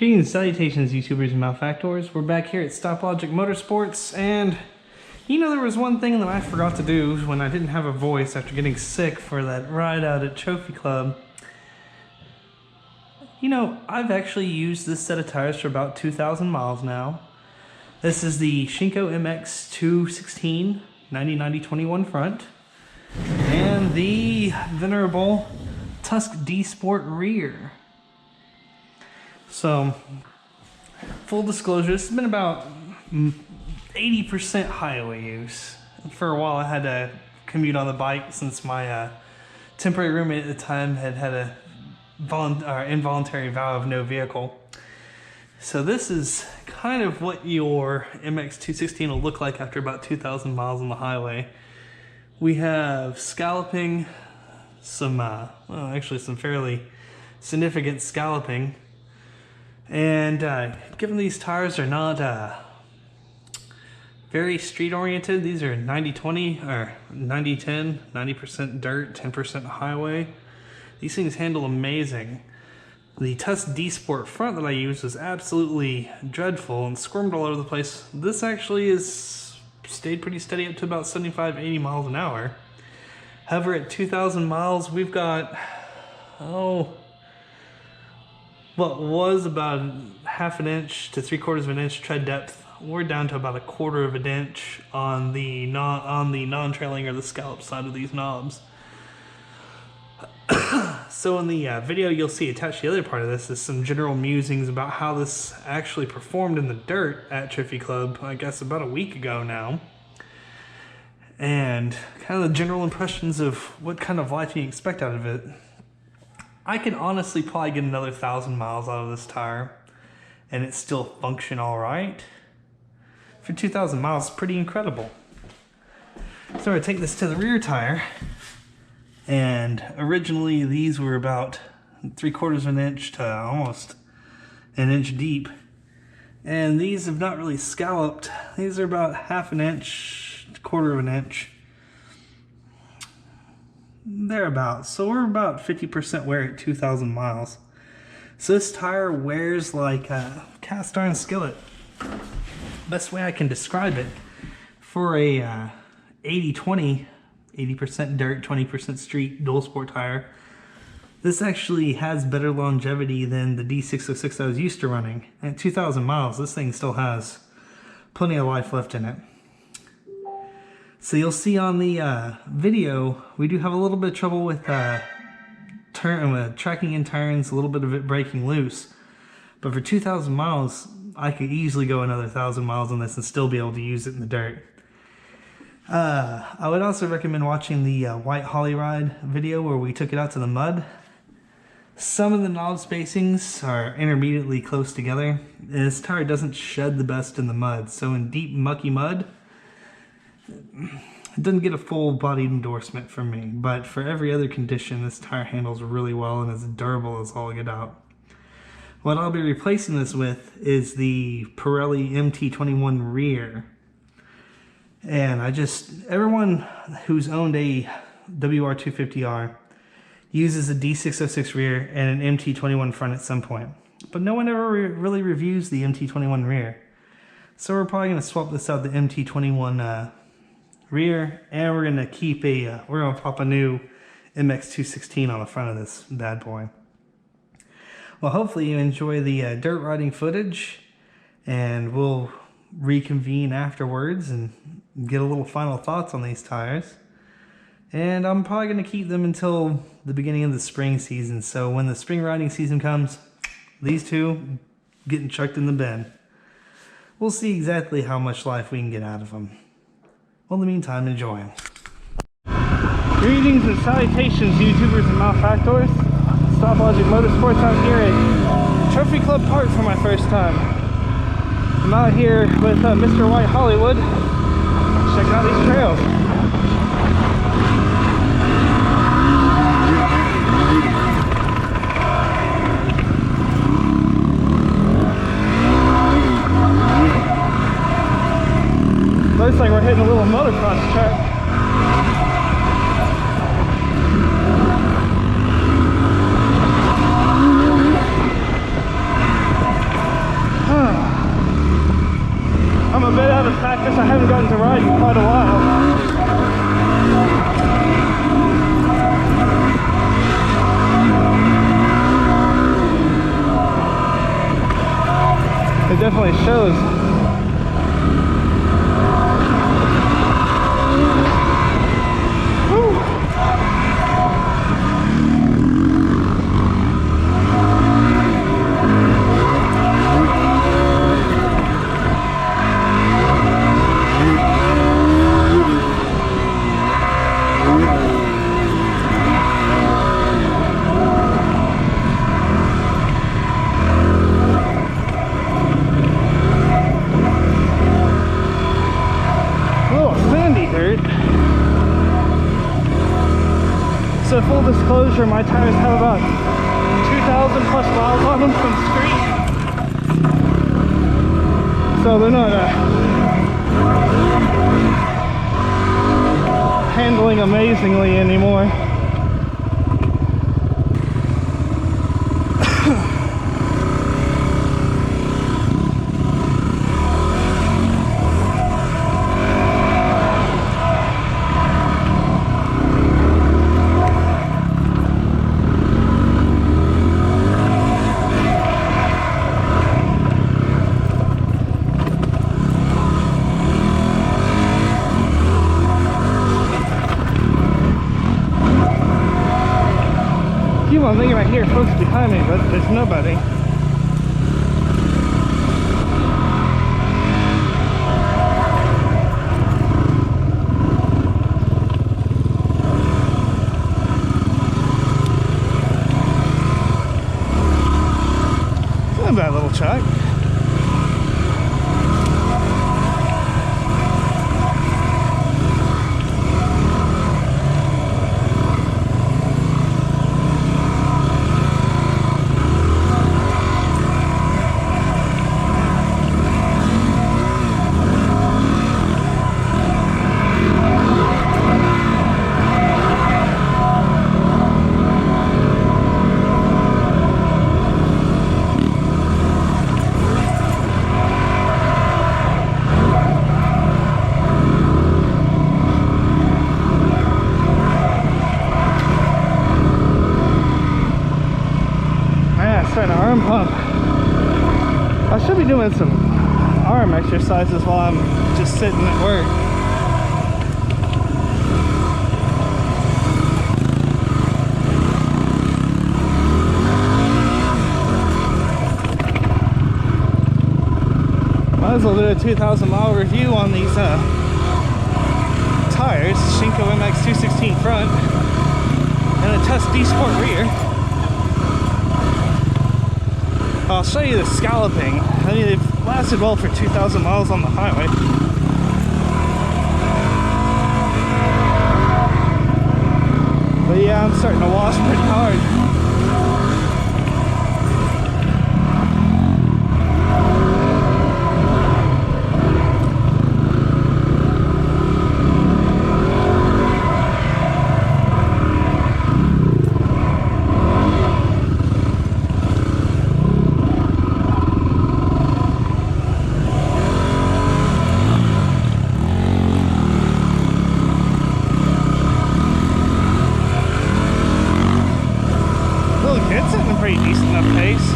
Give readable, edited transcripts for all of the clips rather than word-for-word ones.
Greetings, salutations, YouTubers and malfactors. We're back here at Stoplogic Motorsports, and you know, there was one thing that I forgot to do when I didn't have a voice after getting sick for that ride out at Trophy Club. You know, I've actually used this set of tires for about 2,000 miles now. This is the Shinko MX216 90/90/21 front and the venerable Tusk Dsport rear. So, full disclosure, this has been about 80% highway use. For a while I had to commute on the bike since my temporary roommate at the time had a involuntary vow of no vehicle. So this is kind of what your MX216 will look like after about 2,000 miles on the highway. We have scalloping, some fairly significant scalloping. And given these tires are not very street oriented, these are 90/20 or 90/10, 90% dirt, 10% highway. These things handle amazing. The Tusk Dsport front that I used was absolutely dreadful and squirmed all over the place. This actually is stayed pretty steady up to about 75-80 miles an hour. However, at 2,000 miles, we've got, what was about 1/2 inch to 3/4 inch tread depth. We're down to about 1/4 inch on the non-trailing or the scallop side of these knobs. So in the video you'll see attached to the other part of this is some general musings about how this actually performed in the dirt at Trophy Club, I guess about a week ago now. And kind of the general impressions of what kind of life you expect out of it. I could honestly probably get another 1,000 miles out of this tire and it still function all right. For 2,000 miles, pretty incredible. So I take this to the rear tire, and originally these were about 3/4 inch to almost 1 inch deep. And these have not really scalloped. These are about 1/2 inch to 1/4 inch. Thereabouts. So we're about 50% wear at 2,000 miles. So this tire wears like a cast iron skillet. Best way I can describe it, for a 80/20, 80% dirt, 20% street dual sport tire, this actually has better longevity than the D606 I was used to running. At 2,000 miles, this thing still has plenty of life left in it. So you'll see on the video, we do have a little bit of trouble with tracking in turns, a little bit of it breaking loose. But for 2,000 miles, I could easily go another 1,000 miles on this and still be able to use it in the dirt. I would also recommend watching the White Holly ride video where we took it out to the mud. Some of the knob spacings are intermediately close together. And this tire doesn't shed the best in the mud. So in deep mucky mud, it doesn't get a full body endorsement from me, but for every other condition, this tire handles really well and is durable as all get out. What I'll be replacing this with is the Pirelli MT21 rear. And everyone who's owned a WR250R uses a D606 rear and an MT21 front at some point. But no one ever really reviews the MT21 rear. So we're probably going to swap this out, the MT21 rear, and we're gonna pop a new MX216 on the front of this bad boy. Well, hopefully you enjoy the dirt riding footage, and we'll reconvene afterwards and get a little final thoughts on these tires. And I'm probably gonna keep them until the beginning of the spring season. So when the spring riding season comes, these two getting chucked in the bin. We'll see exactly how much life we can get out of them. Well, in the meantime, enjoy them. Greetings and salutations, YouTubers and malfactors. Stoplogic Motorsports out here at Trophy Club Park for my first time. I'm out here with Mr. White Hollywood, checking out these trails. Looks like we're hitting a little motocross track. practice. I haven't gotten to ride in quite a while. It definitely shows. So full disclosure, my tires have about 2,000 plus miles on them from street. So they're not handling amazingly anymore. I'm thinking I hear folks behind me, but there's nobody. It's not a bad little truck. Arm pump. I should be doing some arm exercises while I'm just sitting at work. Might as well do a 2,000 mile review on these tires. Shinko MX216 front and a Tusk Dsport rear. I'll show you the scalloping. I mean, they've lasted well for 2,000 miles on the highway. But yeah, I'm starting to wash pretty hard. Pretty decent enough pace.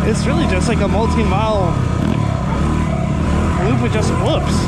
It's really just like a multi-mile loop with just whoops.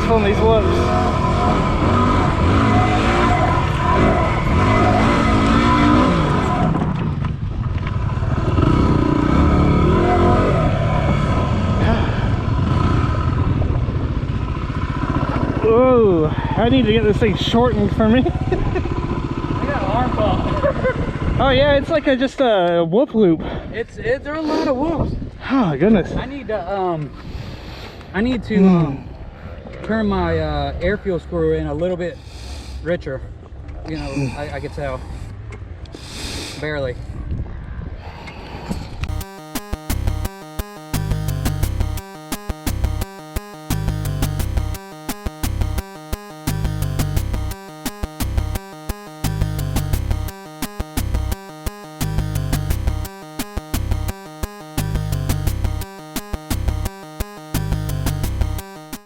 graceful in these whoops. Ooh, I need to get this thing shortened for me. I got an arm pump. Oh yeah, it's like just a whoop loop. There are a lot of whoops. Oh my goodness. I need to turn my air fuel screw in a little bit richer. You know, I could tell. Barely.